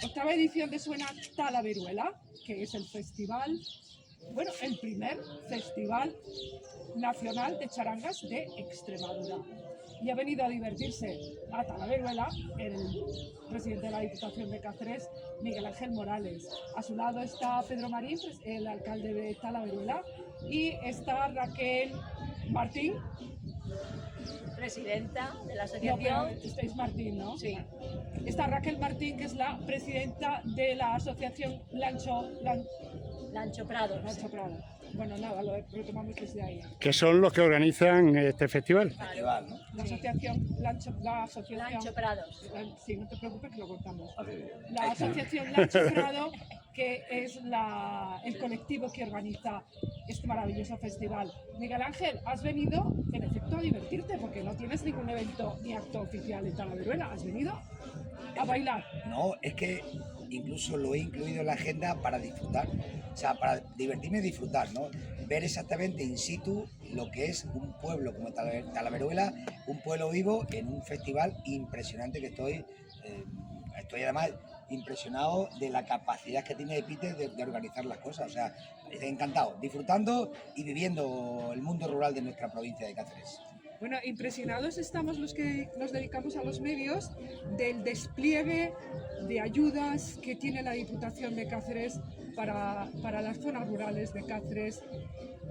Octava edición de Suena Talaveruela, que es el festival, bueno, el primer festival nacional de charangas de Extremadura. Y ha venido a divertirse a Talaveruela el presidente de la Diputación de Cáceres, Miguel Ángel Morales. A su lado está Pedro Marín, el alcalde de Talaveruela, y está Raquel Martín, presidenta de la no, asociación. pero estáis Martín, ¿no? Sí. Está Raquel Martín, que es la presidenta de la asociación Lancho Prado. Prado. Bueno, nada, lo retomamos desde ahí. ¿Qué son los que organizan este festival? Festival, ¿no? La asociación Lancho Prados. Sí, no te preocupes que lo cortamos. Okay. La asociación Lancho Prado, que es el colectivo que organiza este maravilloso festival. Miguel Ángel, has venido en efecto a divertirte porque no tienes ningún evento ni acto oficial en Talaveruela. ¿Has venido a bailar? No, es que incluso lo he incluido en la agenda para disfrutar, o sea, para divertirme y disfrutar, ¿no? Ver exactamente in situ lo que es un pueblo como Talaveruela, un pueblo vivo en un festival impresionante que estoy además impresionado de la capacidad que tiene Peter de organizar las cosas, o sea, encantado, disfrutando y viviendo el mundo rural de nuestra provincia de Cáceres. Bueno, impresionados estamos los que nos dedicamos a los medios del despliegue de ayudas que tiene la Diputación de Cáceres para las zonas rurales de Cáceres,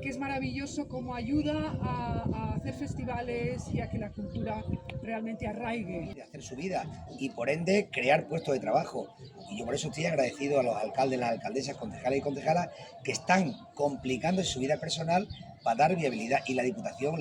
que es maravilloso como ayuda a hacer festivales y a que la cultura realmente arraigue. De hacer su vida y por ende crear puestos de trabajo. Y yo por eso estoy agradecido a los alcaldes, las alcaldesas, concejales y concejalas que están complicando su vida personal para dar viabilidad, y la Diputación,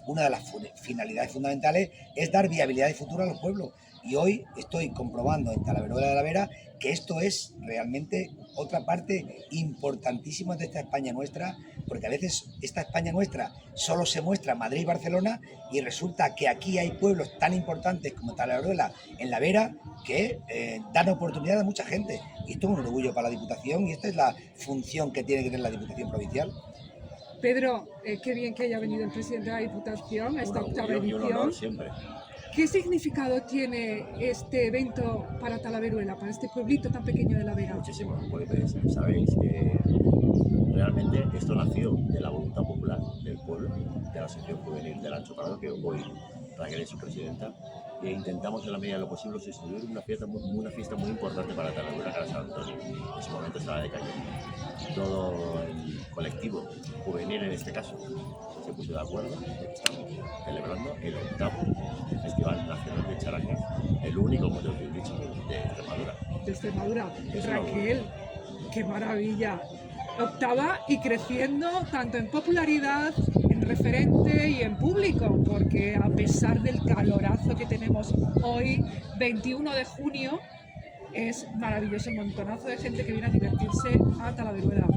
una de las finalidades fundamentales es dar viabilidad y futuro a los pueblos. Y hoy estoy comprobando en Talaveruela de la Vera que esto es realmente otra parte importantísima de esta España nuestra, porque a veces esta España nuestra solo se muestra Madrid y Barcelona, y resulta que aquí hay pueblos tan importantes como Talaveruela en la Vera que dan oportunidad a mucha gente. Y esto es un orgullo para la Diputación, y esta es la función que tiene que tener la Diputación Provincial. Pedro, qué bien que haya venido el presidente de la Diputación a esta octava edición. Un honor siempre. ¿Qué significado tiene este evento para Talaveruela, para este pueblito tan pequeño de La Vera? Muchísimo, pues sabéis que realmente esto nació de la voluntad popular del pueblo, de la Asociación Juvenil del Lancho Prado, que hoy Raquel es su presidenta, e intentamos en la medida de lo posible sustituir una fiesta muy importante para Talaveruela, que era San Antonio. En ese momento estaba decayendo. Todo el colectivo juvenil, en este caso, se puso de acuerdo de que estamos celebrando el octavo Festival Nacional de Charangas, el único, como te he dicho, de Extremadura. De Extremadura. Raquel, qué maravilla. Octava y creciendo tanto en popularidad, en referente y en público, porque a pesar del calorazo que tenemos hoy, 21 de junio, es maravilloso el montonazo de gente que viene a divertirse a Talaveruela.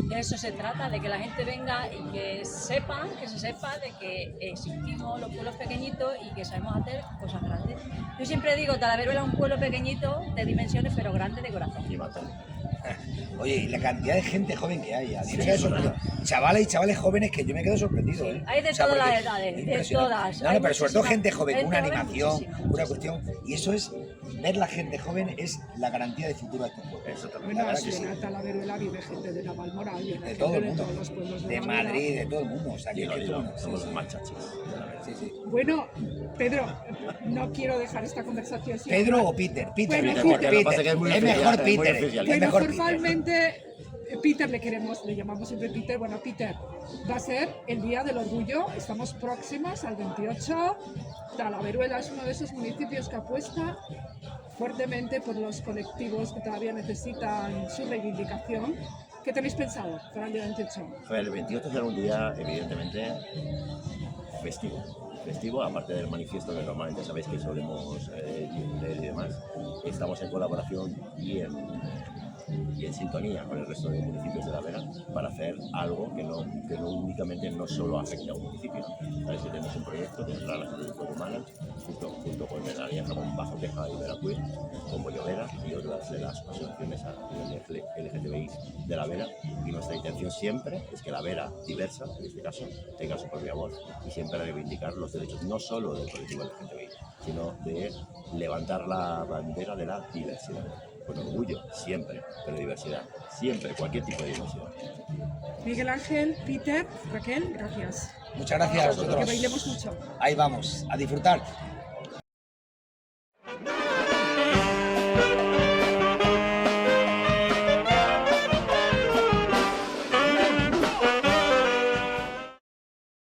De eso se trata, de que la gente venga y que se sepa de que existimos los pueblos pequeñitos y que sabemos hacer cosas grandes. Yo siempre digo, Talaveruela es un pueblo pequeñito de dimensiones, pero grande de corazón. Y matan. Oye, y la cantidad de gente joven que hay, me quedo sorprendido. Chavales y chavales jóvenes que yo me quedo sorprendido. Sí, hay de todas las edades, de todas. No, pero sobre todo gente joven, con una animación, muchísima. una cuestión. Y eso es, ver la gente joven es la garantía de futuro de estos pueblos. Exactamente. Bueno, en Talaveruela vive gente de Navalmoral, De todo el mundo, todos los pueblos de la Madrid, Vera. de todo el mundo. O sea, que Somos los más chachis. sí, sí. Bueno, Pedro, no quiero dejar esta conversación sin ¿Pedro hablar. o Peter? Peter, Bueno, mejor, Peter. Lo que pasa es que es muy es oficial, mejor es muy Peter. oficial. Es Bueno, mejor Peter. formalmente Peter le llamamos siempre Peter. Bueno, Peter, va a ser el Día del Orgullo, estamos próximos al 28. Talaveruela es uno de esos municipios que apuesta fuertemente por los colectivos que todavía necesitan su reivindicación. ¿Qué tenéis pensado para el día 28? El 28 será un día, evidentemente, festivo, aparte del manifiesto que normalmente sabéis que solemos leer y demás. Estamos en colaboración y en sintonía con el resto de municipios de la Vera para hacer algo que no únicamente no solo afecte a un municipio. Sabéis que tenemos un proyecto que es la Salud Humana, junto con la Alianza con Bajo Teja y Veracruz, con Bollovera y otras de las asociaciones LGTBI de la Vera, y nuestra intención siempre es que la Vera diversa, en este caso, tenga su propia voz y siempre reivindicar los derechos no solo del colectivo LGTBI, sino de levantar la bandera de la diversidad. con orgullo, siempre, pero diversidad, siempre, cualquier tipo de diversidad. Miguel Ángel, Peter, Raquel, gracias. Muchas gracias a Que vosotros. bailemos mucho. Ahí vamos, a disfrutar.